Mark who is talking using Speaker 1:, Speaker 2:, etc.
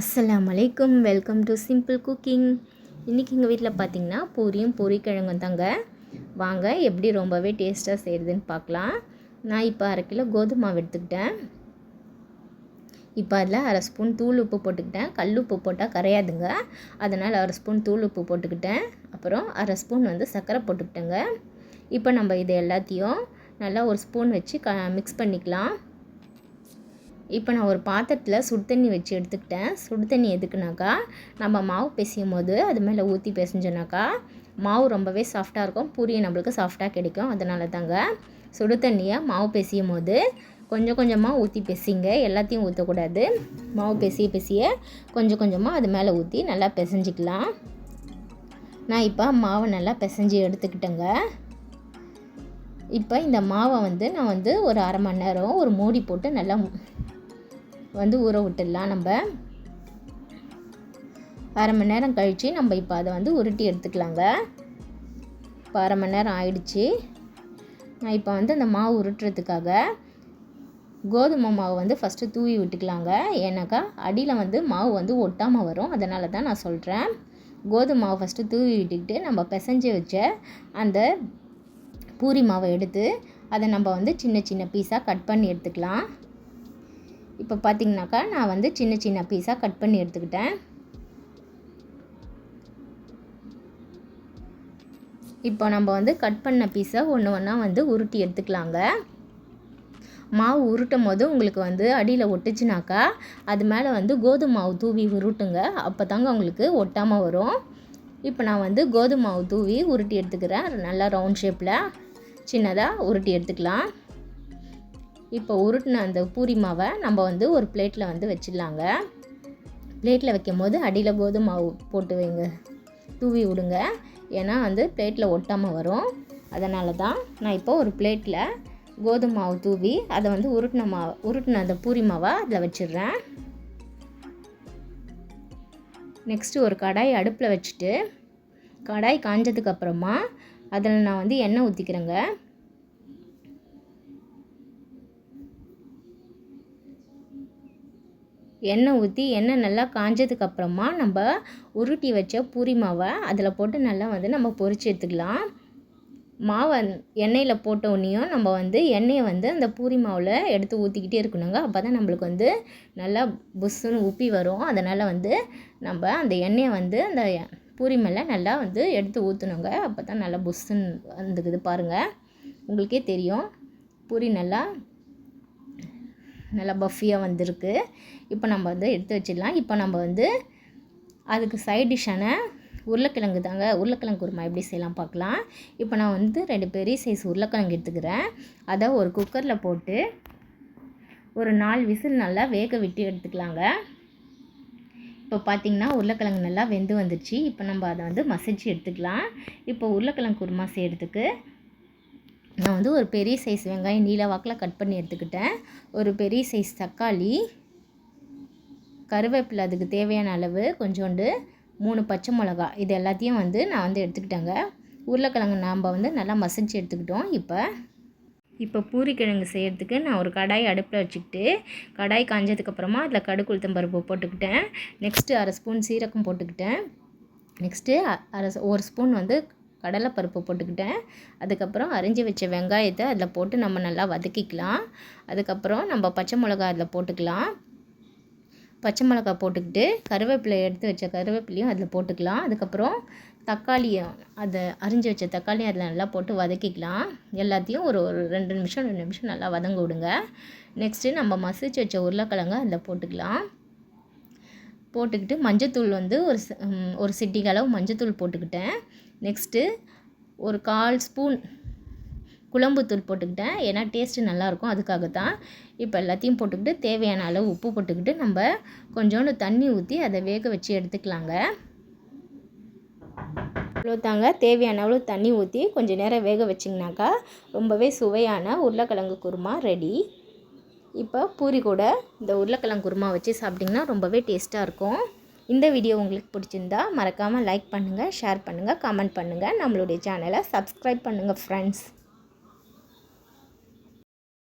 Speaker 1: அஸ்ஸலாமு அலைக்கும். Welcome to simple cooking. இன்றைக்கி எங்கள் வீட்டில் பார்த்திங்கன்னா பூரியும் பொரிக்கிழங்கும் தாங்க. வாங்க எப்படி ரொம்பவே டேஸ்ட்டாக செய்கிறதுன்னு பார்க்கலாம். நான் இப்போ 1/2 கிலோ கோதுமை மாவு எடுத்துக்கிட்டேன். இப்போ அதில் 1/2 ஸ்பூன் தூள் உப்பு போட்டுக்கிட்டேன். கல் உப்பு போட்டால் கரையாதுங்க, அதனால் 1/2 ஸ்பூன் தூள் உப்பு போட்டுக்கிட்டேன். அப்புறம் 1/2 ஸ்பூன் சர்க்கரை போட்டுக்கிட்டேங்க. இப்போ நம்ம இது எல்லாத்தையும் நல்லா ஒரு ஸ்பூன் வச்சு மிக்ஸ் பண்ணிக்கலாம். இப்போ நான் ஒரு பாத்திரத்தில் சுடு தண்ணி வச்சு எடுத்துக்கிட்டேன். சுடு தண்ணி எதுக்குனாக்கா, நம்ம மாவு பிசையும் போது அது மேலே ஊற்றி பிசைஞ்சோனாக்கா மாவு ரொம்பவே சாஃப்டாக இருக்கும், பூரி நம்மளுக்கு சாஃப்டாக கிடைக்கும். அதனால தாங்க சுடு தண்ணியை மாவு பிசையும் போது கொஞ்சம் கொஞ்சமாக ஊற்றி பிசைங்க, எல்லாத்தையும் ஊற்றக்கூடாது. மாவு பிசைய கொஞ்சம் கொஞ்சமாக அது மேலே ஊற்றி நல்லா பிசைஞ்சிக்கலாம். நான் இப்போ மாவை நல்லா பிசைஞ்சி எடுத்துக்கிட்டேங்க. இப்போ இந்த மாவை நான் ஒரு 1/2 மணி நேரம் ஒரு மூடி போட்டு நல்லா ஊற விட்டுடலாம். நம்ம 1/2 மணி நேரம் கழித்து நம்ம இப்போ அதை உருட்டி எடுத்துக்கலாங்க. இப்போ 1/2 மணி நேரம் ஆயிடுச்சு. நான் இப்போ அந்த மாவு உருட்டுறதுக்காக கோதுமை மாவு ஃபஸ்ட்டு தூவி விட்டுக்கலாங்க. ஏன்னாக்கா அடியில் மாவு ஒட்டாமல் வரும், அதனால தான் நான் சொல்கிறேன். கோதுமை மாவு ஃபஸ்ட்டு தூவி விட்டுக்கிட்டு நம்ம பிசைஞ்சு வச்ச அந்த பூரி மாவை எடுத்து அதை நம்ம சின்ன சின்ன பீஸாக கட் பண்ணி எடுத்துக்கலாம். இப்போ பார்த்திங்கனாக்கா நான் சின்ன சின்ன பீஸாக கட் பண்ணி எடுத்துக்கிட்டேன். இப்போ நம்ம கட் பண்ண பீஸை ஒன்று ஒன்றா உருட்டி எடுத்துக்கலாங்க. மாவு உருட்டும் போது உங்களுக்கு அடியில் ஒட்டுச்சுனாக்கா அது மேலே கோதுமை மாவு தூவி உருட்டுங்க, அப்போ தாங்க உங்களுக்கு ஒட்டாமல் வரும். இப்போ நான் கோதுமை மாவு தூவி உருட்டி எடுத்துக்கிறேன். நல்லா ரவுண்ட் ஷேப்பில் சின்னதாக உருட்டி எடுத்துக்கலாம். இப்போ உருட்டின அந்த பூரி மாவை நம்ம ஒரு பிளேட்டில் வச்சிடலாங்க. பிளேட்டில் வைக்கும் போது அடியில் கோதுமை மாவு போட்டு வைங்க, தூவி விடுங்க. ஏன்னா பிளேட்டில் ஒட்டாமல் வரும், அதனால தான் நான் இப்போ ஒரு பிளேட்டில் கோதுமை மாவு தூவி அதை உருட்டின அந்த பூரி மாவை அதில் வச்சிடுறேன். நெக்ஸ்ட்டு ஒரு கடாய் அடுப்பில் வச்சுட்டு கடாய் காஞ்சதுக்கப்புறமா அதில் நான் எண்ணெய் ஊற்றிக்கிறேங்க. எண்ணெய் ஊற்றி எண்ணெய் நல்லா காஞ்சதுக்கப்புறமா நம்ம உருட்டி வச்ச பூரி மாவை அதில் போட்டு நல்லா நம்ம பொரிச்சு எடுத்துக்கலாம். மாவை எண்ணெயில் போட்ட உடனேயும் நம்ம எண்ணெயை அந்த பூரி மாவில் எடுத்து ஊற்றிக்கிட்டே இருக்கணுங்க. அப்போ தான் நம்மளுக்கு நல்லா புஷ்ஷுன்னு உப்பி வரும். அதனால் நம்ம அந்த எண்ணெயை அந்த பூரி மேலே நல்லா எடுத்து ஊற்றணுங்க. அப்போ தான் நல்லா புஷ்ஷுன்னு வந்துக்குது பாருங்கள், உங்களுக்கே தெரியும். பூரி நல்லா பஃபியாக வந்திருக்கு. இப்போ நம்ம எடுத்து வச்சிடலாம். இப்போ நம்ம அதுக்கு சைட் டிஷ்ஷான உருளைக்கிழங்கு தாங்க, உருளைக்கிழங்கு குருமா எப்படி செய்யலாம் பார்க்கலாம். இப்போ நான் 2 பெரிய சைஸ் உருளைக்கிழங்கு எடுத்துக்கிறேன். அதை ஒரு குக்கரில் போட்டு ஒரு 4 விசில் நல்லா வேக விட்டு எடுத்துக்கலாங்க. இப்போ பார்த்திங்கன்னா உருளைக்கிழங்கு நல்லா வெந்து வந்துடுச்சு. இப்போ நம்ம அதை மசிச்சு எடுத்துக்கலாம். இப்போ உருளைக்கிழங்கு குருமா செய்கிறதுக்கு நான் ஒரு பெரிய சைஸ் வெங்காயம் நீல வாக்கில் கட் பண்ணி எடுத்துக்கிட்டேன். ஒரு பெரிய சைஸ் தக்காளி, கருவேப்பிலை அதுக்கு தேவையான அளவு, கொஞ்சோண்டு 3 பச்சை மிளகா, இது எல்லாத்தையும் நான் எடுத்துக்கிட்டேங்க. உருளைக்கிழங்கு நாம் நல்லா மசிச்சு எடுத்துக்கிட்டோம். இப்போ பூரிக்கிழங்கு செய்கிறதுக்கு நான் ஒரு கடாய் அடுப்பில் வச்சுக்கிட்டு கடாய் காஞ்சதுக்கப்புறமா அதில் கடுகு உளுத்தம் பருப்பு போட்டுக்கிட்டேன். நெக்ஸ்ட்டு 1/2 ஸ்பூன் சீரகம் போட்டுக்கிட்டேன். நெக்ஸ்ட்டு 1 ஸ்பூன் கடலைப்பருப்பு போட்டுக்கிட்டேன். அதுக்கப்புறம் அரிஞ்சு வச்ச வெங்காயத்தை அதில் போட்டு நம்ம நல்லா வதக்கிக்கலாம். அதுக்கப்புறம் நம்ம பச்சை மிளகா அதில் போட்டுக்கலாம். பச்சை மிளகா போட்டுக்கிட்டு கருவேப்பிலை எடுத்து வச்ச கருவேப்பிலையும் அதில் போட்டுக்கலாம். அதுக்கப்புறம் தக்காளியும் அதை அரிஞ்சு வச்ச தக்காளியும் அதில் நல்லா போட்டு வதக்கிக்கலாம். எல்லாத்தையும் ஒரு 2 நிமிஷம் நல்லா வதங்க விடுங்க. நெக்ஸ்ட்டு நம்ம மசிச்சு வச்ச உருளைக்கிழங்கு அதில் போட்டுக்கலாம். போட்டுக்கிட்டு மஞ்சத்தூள் ஒரு சிட்டிக்கு அளவு மஞ்சத்தூள் போட்டுக்கிட்டேன். நெக்ஸ்ட்டு ஒரு 1/4 ஸ்பூன் குழம்புத்தூள் போட்டுக்கிட்டேன், ஏன்னா டேஸ்ட்டு நல்லாயிருக்கும், அதுக்காக தான். இப்போ எல்லாத்தையும் போட்டுக்கிட்டு தேவையான அளவு உப்பு போட்டுக்கிட்டு நம்ம கொஞ்சோண்டு தண்ணி ஊற்றி அதை வேக வச்சு எடுத்துக்கலாங்க. அவ்வளோ தாங்க, தேவையான அளவு தண்ணி ஊற்றி கொஞ்சம் நேரம் வேக வச்சிங்கனாக்கா ரொம்பவே சுவையான உருளைக்கிழங்கு குருமா ரெடி. இப்போ பூரி கூட இந்த உருளைக்கிழங்கு குருமா வச்சு சாப்பிட்டிங்கன்னா ரொம்பவே டேஸ்ட்டாக இருக்கும். இந்த வீடியோ உங்களுக்கு பிடிச்சிருந்தா மறக்காமல் லைக் பண்ணுங்கள், ஷேர் பண்ணுங்கள், கமெண்ட் பண்ணுங்கள். நம்மளுடைய சேனலை சப்ஸ்கிரைப் பண்ணுங்கள் ஃப்ரெண்ட்ஸ்.